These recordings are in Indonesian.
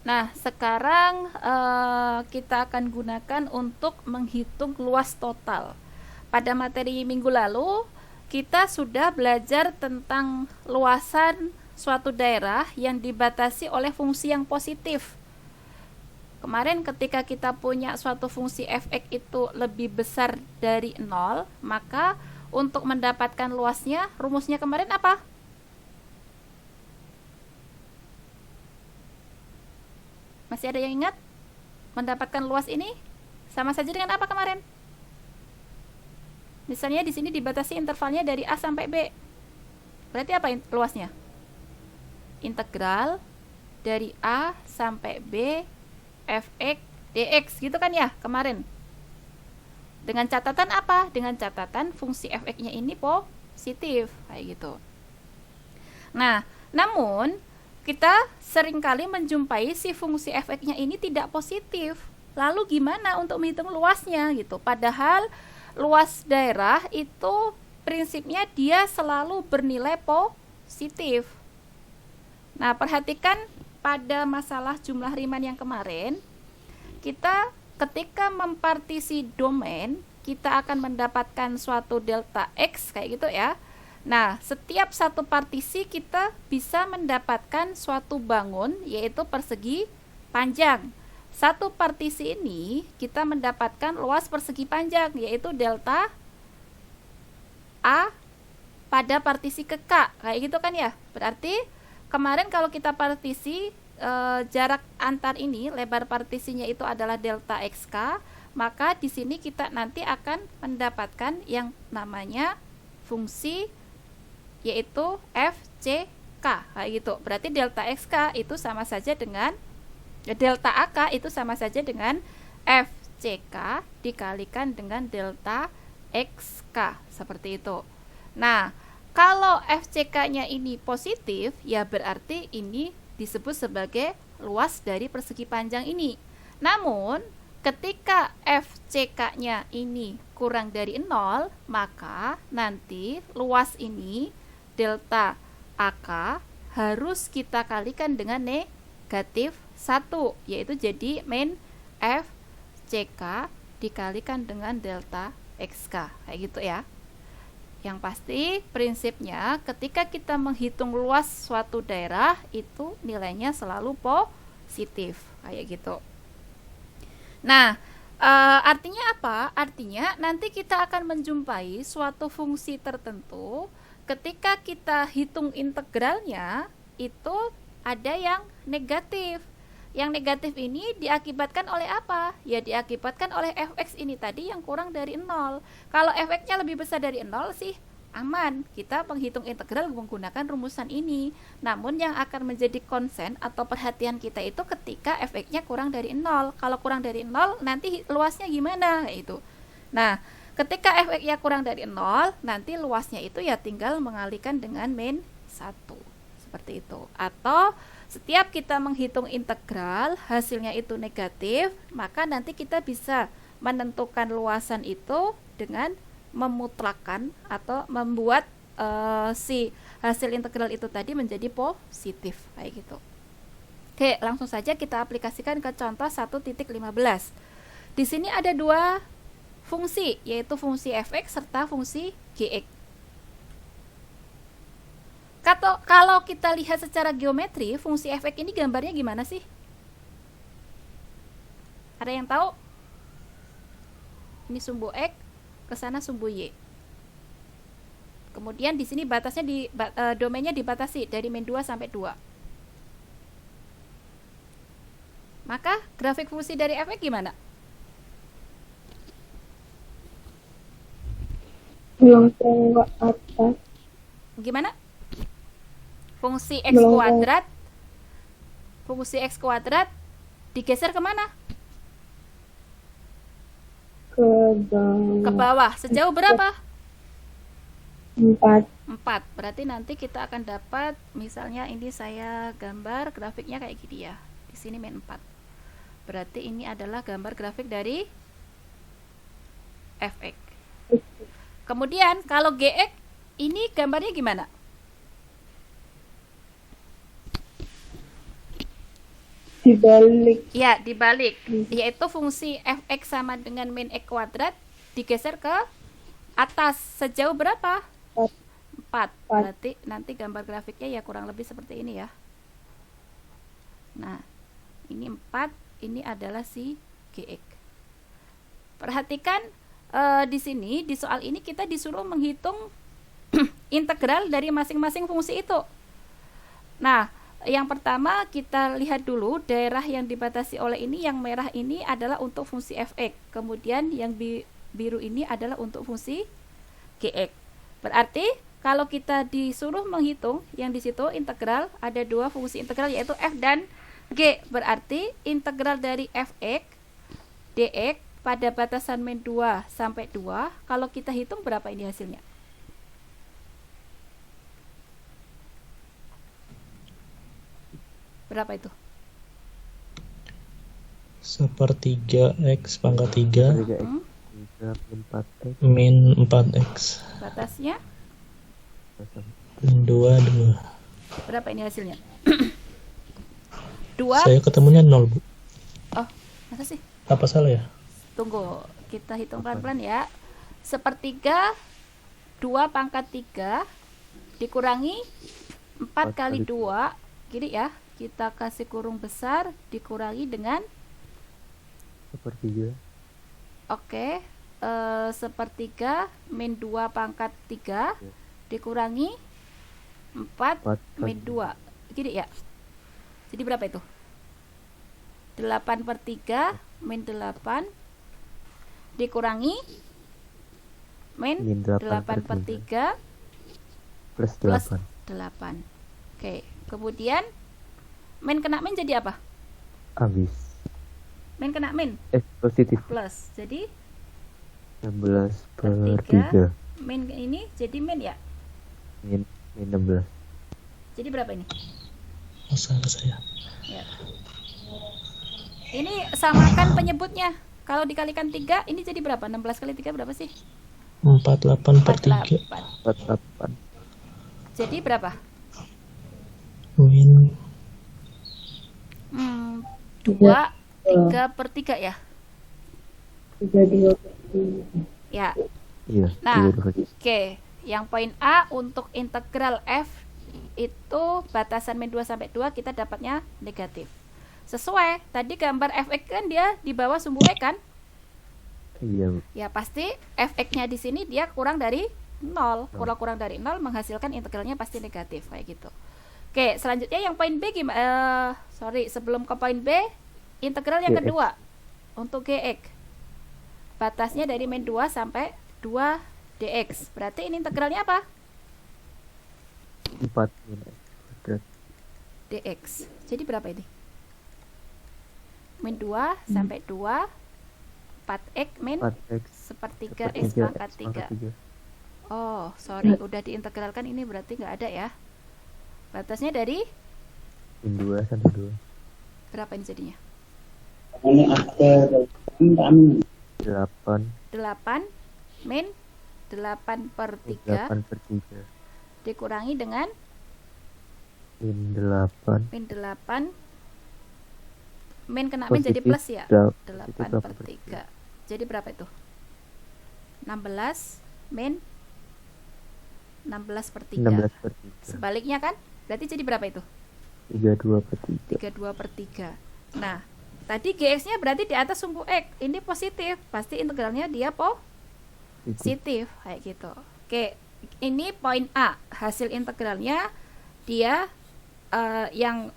Nah, sekarang kita akan gunakan untuk menghitung luas total. Pada materi minggu lalu, kita sudah belajar tentang luasan suatu daerah yang dibatasi oleh fungsi yang positif. Kemarin ketika kita punya suatu fungsi fx itu lebih besar dari 0, maka untuk mendapatkan luasnya, rumusnya kemarin apa? Masih ada yang ingat? Mendapatkan luas ini sama saja dengan apa kemarin? Misalnya di sini dibatasi intervalnya dari A sampai B. Berarti apa luasnya? Integral dari A sampai B fx dx gitu kan ya kemarin. Dengan catatan apa? Dengan catatan fungsi fx-nya ini positif kayak gitu. Nah, namun kita seringkali menjumpai si fungsi fx-nya ini tidak positif. Lalu gimana untuk menghitung luasnya gitu? Padahal luas daerah itu prinsipnya dia selalu bernilai positif. Nah, perhatikan pada masalah jumlah Riemann yang kemarin, kita ketika mempartisi domain, kita akan mendapatkan suatu delta X kayak gitu ya. Nah, setiap satu partisi kita bisa mendapatkan suatu bangun, yaitu persegi panjang. Satu partisi ini kita mendapatkan luas persegi panjang, yaitu delta A pada partisi ke K, kayak gitu kan ya. Berarti kemarin kalau kita partisi jarak antar ini, lebar partisinya itu adalah delta XK, maka di sini kita nanti akan mendapatkan yang namanya fungsi yaitu FCK kayak gitu. Berarti delta XK itu sama saja dengan delta AK itu sama saja dengan FCK dikalikan dengan delta XK seperti itu. Nah, kalau FCK-nya ini positif, ya berarti ini disebut sebagai luas dari persegi panjang ini. Namun, ketika FCK-nya ini kurang dari 0, maka nanti luas ini delta AK harus kita kalikan dengan negatif 1, yaitu jadi min FCK dikalikan dengan delta XK, kayak gitu ya. Yang pasti prinsipnya ketika kita menghitung luas suatu daerah itu nilainya selalu positif kayak gitu. Nah, artinya apa? Artinya nanti kita akan menjumpai suatu fungsi tertentu ketika kita hitung integralnya itu ada yang negatif. Yang negatif ini diakibatkan oleh apa? Ya diakibatkan oleh fx ini tadi yang kurang dari 0. Kalau fx-nya lebih besar dari 0 sih aman, kita menghitung integral menggunakan rumusan ini. Namun yang akan menjadi konsen atau perhatian kita itu ketika fx-nya kurang dari 0. Kalau kurang dari 0 nanti luasnya gimana? Itu. Nah, ketika fx-nya kurang dari 0, nanti luasnya itu ya tinggal mengalihkan dengan min 1. Seperti itu. Atau setiap kita menghitung integral hasilnya itu negatif, maka nanti kita bisa menentukan luasan itu dengan memutlakan atau membuat si hasil integral itu tadi menjadi positif kayak gitu. Oke, langsung saja kita aplikasikan ke contoh 1.15. Di sini ada dua fungsi, yaitu fungsi fx serta fungsi gx. Kalau kita lihat secara geometri, fungsi fx ini gambarnya gimana sih? Ada yang tahu? Ini sumbu x, ke sana sumbu y. Kemudian di sini batasnya domainnya dibatasi dari min 2 sampai 2. Maka grafik fungsi dari fx gimana? Belum ke atas. Gimana? Fungsi x kuadrat, fungsi x kuadrat digeser kemana? Ke bawah. Sejauh berapa? 4. Berarti nanti kita akan dapat, misalnya ini saya gambar grafiknya kayak gini ya. Di sini min 4. Berarti ini adalah gambar grafik dari fx. Kemudian kalau gx ini gambarnya gimana? dibalik. Ya, dibalik. Yaitu fungsi fx sama dengan min x kuadrat digeser ke atas sejauh berapa? 4. Berarti nanti gambar grafiknya ya kurang lebih seperti ini ya. Nah, ini 4, ini adalah si gx. Perhatikan di sini, di soal ini kita disuruh menghitung integral dari masing-masing fungsi itu. Nah, yang pertama kita lihat dulu daerah yang dibatasi oleh ini, yang merah ini adalah untuk fungsi fx. Kemudian yang biru ini adalah untuk fungsi gx. Berarti kalau kita disuruh menghitung yang di situ integral, ada dua fungsi integral yaitu f dan g. Berarti integral dari fx dx pada batasan min 2 sampai 2, kalau kita hitung berapa ini hasilnya? Berapa itu? 1/3 x pangkat 3 min 4x Batasnya min 2 berapa ini hasilnya? 2. Saya ketemunya 0, Bu. Oh, masa sih? Apa salah ya? Tunggu, kita hitung pelan-pelan ya. 1/3 2 pangkat 3 dikurangi 4 kali 2, gini ya. Kita kasih kurung besar dikurangi dengan 1/3. Oke, 1/3 min 2 pangkat 3 dikurangi 4 min 2, gini ya. Jadi berapa itu? 8/3 min 8 dikurangi min 8/3 plus plus 8. 8. Oke, kemudian min kena min jadi apa? Habis. Min kena min Positif. plus, jadi 16/3. min ini jadi min ya. Min 16. Oh, Jadi berapa ini? Salah saya. Ya. Ini samakan penyebutnya. Kalau dikalikan 3 ini jadi berapa? 16 kali 3 berapa sih? 48/3 48. Jadi berapa? min 2 3/3 ya. 32. Ya. Iya. Nah, 32. Oke, yang poin A untuk integral f itu batasan min 2 sampai 2 kita dapatnya negatif. Sesuai tadi gambar fx kan dia di bawah sumbu x kan? Iya, Bu. Ya pasti fx-nya di sini dia kurang dari 0. Kalau kurang dari 0 menghasilkan integralnya pasti negatif kayak gitu. Oke, selanjutnya yang poin B gimana? Sebelum ke poin B, integral yang GX. kedua untuk gx. Batasnya dari min 2 sampai 2 dx. Berarti ini integralnya apa? 4 min x kuadrat. Dx. Jadi berapa ini? Min 2 sampai 2 4x min 4x 1/3 x pangkat 3. Oh, udah diintegralkan ini berarti nggak ada ya. Batasnya dari min 2 sampai 2. berapa ini jadinya? Ini ada 8 8 min 8/3 8/3 dikurangi dengan min 8 min 8. Min kena min jadi plus ya. 8/3. Jadi berapa itu? 16 min 16/3. 16/3. Sebaliknya kan? Berarti jadi berapa itu? 32/3. 32/3. Nah, tadi gx-nya berarti di atas sumbu x. Ini positif, pasti integralnya dia positif kayak gitu. Oke, ini poin A. Hasil integralnya dia yang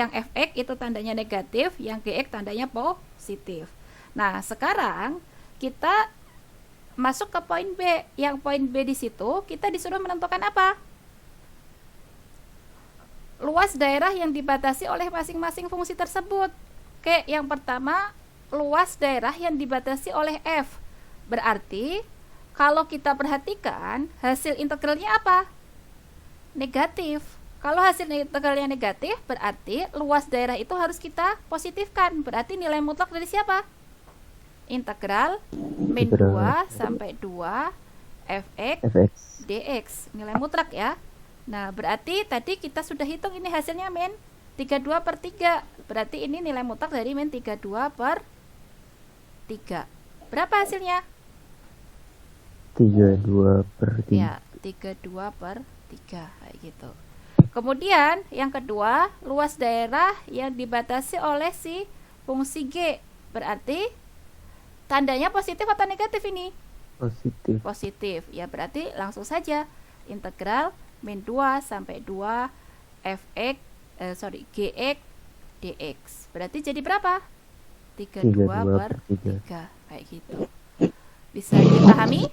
fx itu tandanya negatif, yang gx tandanya positif. Nah, sekarang kita masuk ke poin B. Yang poin B di situ kita disuruh menentukan apa? Luas daerah yang dibatasi oleh masing-masing fungsi tersebut. Oke, yang pertama luas daerah yang dibatasi oleh f. Berarti kalau kita perhatikan hasil integralnya apa? Negatif. Kalau hasil integralnya negatif berarti luas daerah itu harus kita positifkan. Berarti nilai mutlak dari siapa? Integral min 2 sampai 2 fx dx. Nilai mutlak ya. Nah, berarti tadi kita sudah hitung ini hasilnya min 32/3. Berarti ini nilai mutlak dari min 32/3. Berapa hasilnya? 32/3. Ya, 32/3 kayak gitu. Kemudian yang kedua, luas daerah yang dibatasi oleh si fungsi G. Berarti tandanya positif atau negatif ini? Positif. Positif. Ya, berarti langsung saja integral min 2 sampai 2 gx dx. Berarti jadi berapa? 32/3 kayak gitu. Bisa dipahami?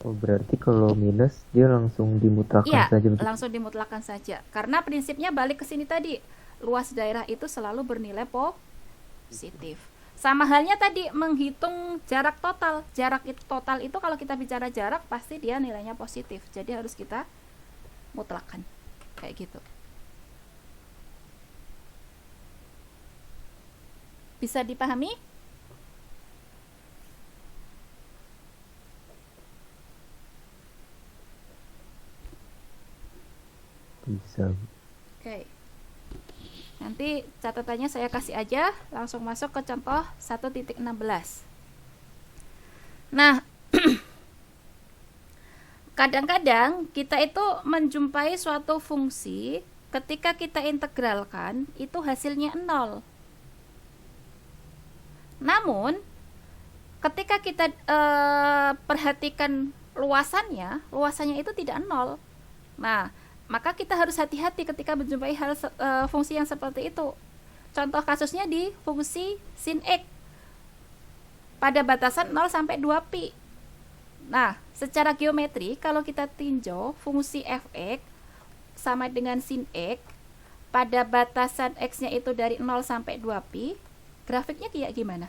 Oh, berarti kalau minus dia langsung dimutlakan Iya, saja begitu? langsung dimutlakan saja. Karena prinsipnya balik ke sini tadi, luas daerah itu selalu bernilai positif. Sama halnya tadi menghitung jarak total. Jarak itu total itu kalau kita bicara jarak pasti dia nilainya positif. Jadi harus kita mutlakan. Kayak gitu. Bisa dipahami? Bisa. Oke. Nanti catatannya saya kasih aja, langsung masuk ke contoh 1.16. Nah, kadang-kadang kita itu menjumpai suatu fungsi ketika kita integralkan itu hasilnya 0. Namun, ketika kita perhatikan luasannya itu tidak 0. Nah, maka kita harus hati-hati ketika menjumpai fungsi yang seperti itu. Contoh kasusnya di fungsi sin x pada batasan 0 sampai 2pi. Nah, secara geometri kalau kita tinjau fungsi fx sama dengan sin x pada batasan x-nya itu dari 0 sampai 2pi, grafiknya kayak gimana?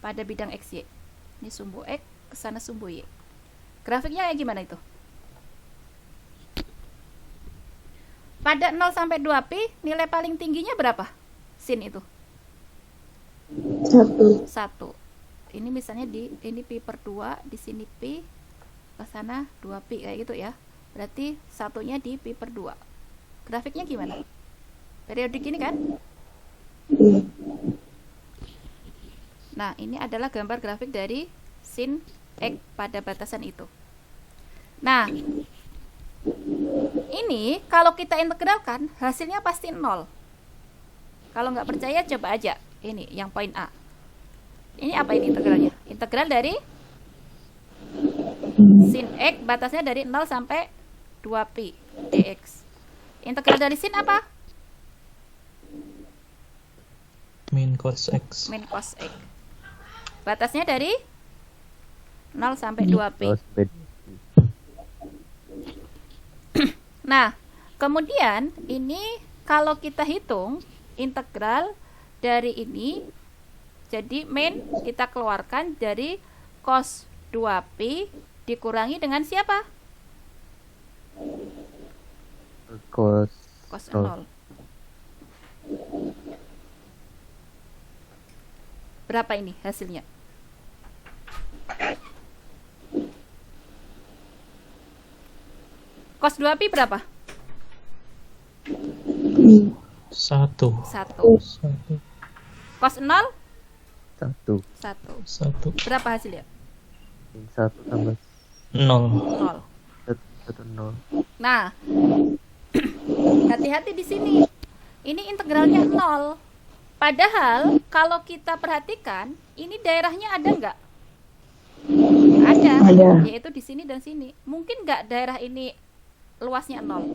Pada bidang xy. Ini sumbu x, ke sana sumbu y. Grafiknya kayak gimana itu? Pada 0 sampai 2pi, nilai paling tingginya berapa? Sin itu? 1. 1. Ini misalnya ini pi per 2, di sini pi, ke sana 2pi kayak gitu ya. Berarti satunya di pi per 2. Grafiknya gimana? Periodik ini kan? Iya. Nah, ini adalah gambar grafik dari sin x pada batasan itu. Nah, ini kalau kita integralkan hasilnya pasti 0. Kalau nggak percaya coba aja. Ini yang poin A. Ini apa ini integralnya? Integral dari sin x batasnya dari 0 sampai 2pi dx. Integral dari sin apa? Min cos x. Min cos x. Batasnya dari 0 sampai 2pi. Nah, kemudian ini kalau kita hitung integral dari ini, jadi min kita keluarkan dari cos 2pi dikurangi dengan siapa? Cos 0. Berapa ini hasilnya? Cos 2pi berapa? 1. 1. 1. Cos 0? 1. 1. Berapa hasilnya? 1 tambah 0. 0. 1, 0. Nah, hati-hati di sini. Ini integralnya 0. Padahal kalau kita perhatikan, ini daerahnya ada nggak? Ada. Yaitu di sini dan sini. Mungkin nggak daerah ini luasnya 0?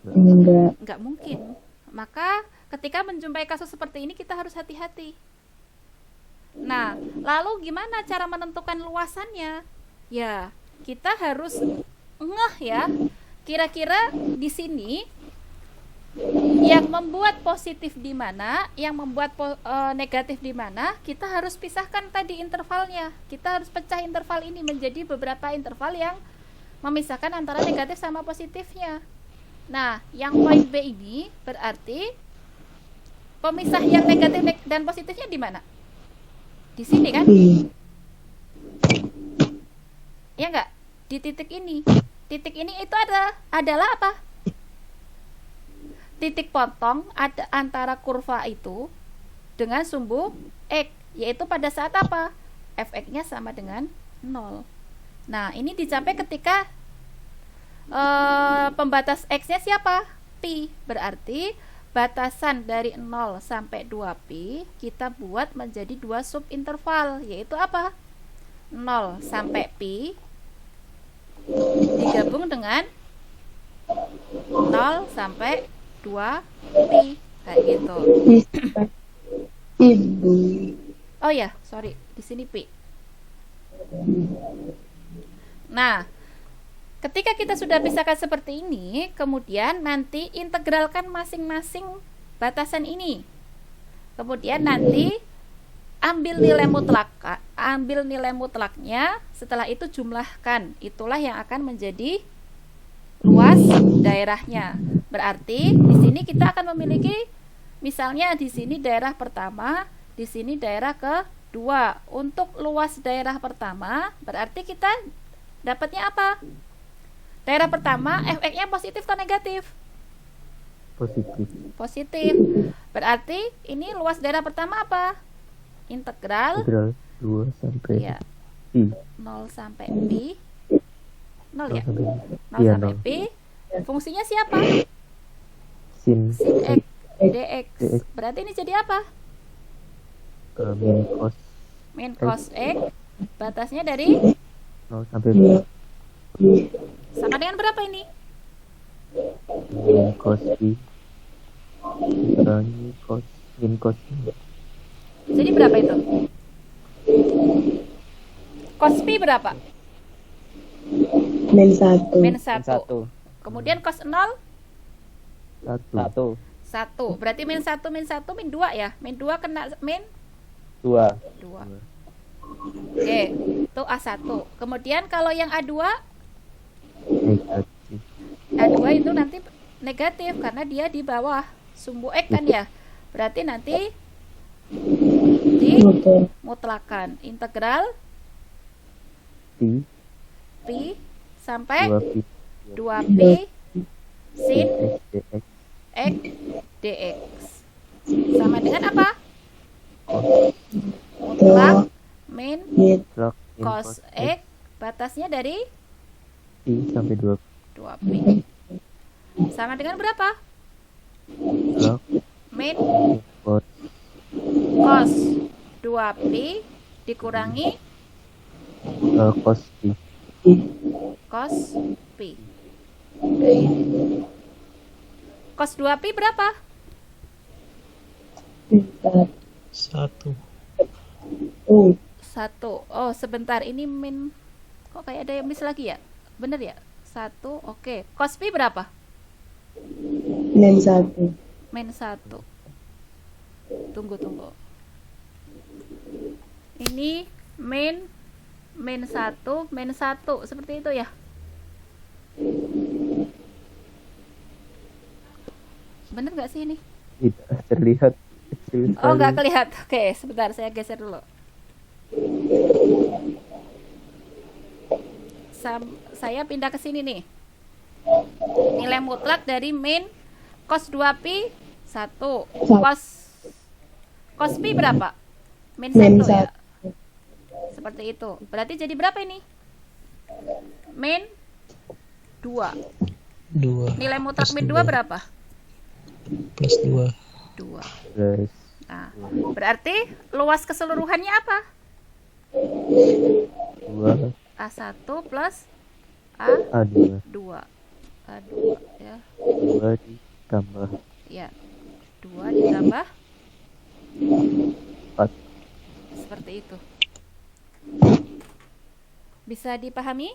Enggak. Nggak mungkin. Maka ketika menjumpai kasus seperti ini kita harus hati-hati. Nah, lalu gimana cara menentukan luasannya? Ya, kita harus ngeh ya. Kira-kira di sini yang membuat positif di mana, yang membuat negatif di mana, kita harus pisahkan tadi intervalnya. Kita harus pecah interval ini menjadi beberapa interval yang memisahkan antara negatif sama positifnya. Nah, yang poin B ini berarti pemisah yang negatif dan positifnya di mana? Di sini kan? Ya enggak? Di titik ini. Titik ini itu adalah apa? Titik potong ada antara kurva itu dengan sumbu X, yaitu pada saat apa? Fx-nya sama dengan 0. Nah, ini dicapai ketika pembatas X-nya siapa? Pi. Berarti batasan dari 0 sampai 2pi kita buat menjadi 2 subinterval, yaitu apa? 0 sampai pi digabung dengan 0 sampai 2pi, kayak gitu. Ibu. Oh ya, sorry, di sini pi. Nah, ketika kita sudah pisahkan seperti ini, kemudian nanti integralkan masing-masing batasan ini. Kemudian nanti ambil nilai mutlaknya, setelah itu jumlahkan. Itulah yang akan menjadi luas daerahnya. Berarti di sini kita akan memiliki, misalnya di sini daerah pertama, di sini daerah kedua. Untuk luas daerah pertama, berarti kita dapatnya apa? Daerah pertama fx-nya positif atau negatif? Positif. Positif. Berarti ini luas daerah pertama apa? Integral 2 sampai ya, pi. 0 sampai pi. 0 ya? 0 Iya, sampai 0. pi. Fungsinya siapa? Sin Sin X dx. dx. Berarti ini jadi apa? Min cos Min cos X. Batasnya dari 0 sampai pi. sama dengan berapa ini? Min cos pi dikurangi cos min cos pi. Jadi berapa itu? Cos pi berapa? Min 1. Min 1. Kemudian cos 0? 1. 1. Berarti min 1, min 1, min 2 ya? Min 2 kena min 2. 2. Oke, itu A1. Kemudian kalau yang A2? Negatif. A2 itu nanti negatif karena dia di bawah sumbu X kan ya. Berarti nanti dimutlakan integral Pi pi sampai 2pi 2pi sin dx. X dx. Sama dengan apa? Mutlak min Mutlak min cos X, batasnya dari pi sampai 2pi. Sama dengan berapa? mutlak Min cos cos 2pi dikurangi cos pi. cos pi. Oke. Cos 2pi berapa? Min 1. 1. 1. Oh, sebentar, ini min, kok kayak ada yang miss lagi ya? Bener ya? 1. Oke. Cos pi berapa? Min 1. Min 1. Tunggu. Ini min 1, min 1, seperti itu ya. Bener nggak sih ini? Tidak terlihat kecil Oh, nggak sekali. kelihatan. Oke, sebentar, saya geser dulu. Saya pindah ke sini nih. Nilai mutlak dari min cos 2pi 1. Cos pi berapa? Min 1 ya. Seperti itu. Berarti jadi berapa ini? Min 2. 2. Nilai mutlak Plus min 2 2. berapa? Plus 2. 2. Plus Nah, berarti luas keseluruhannya apa? 2 A1 plus A2 A2 ya. 2 ditambah Ya. 2 ditambah 4. seperti itu. Bisa dipahami?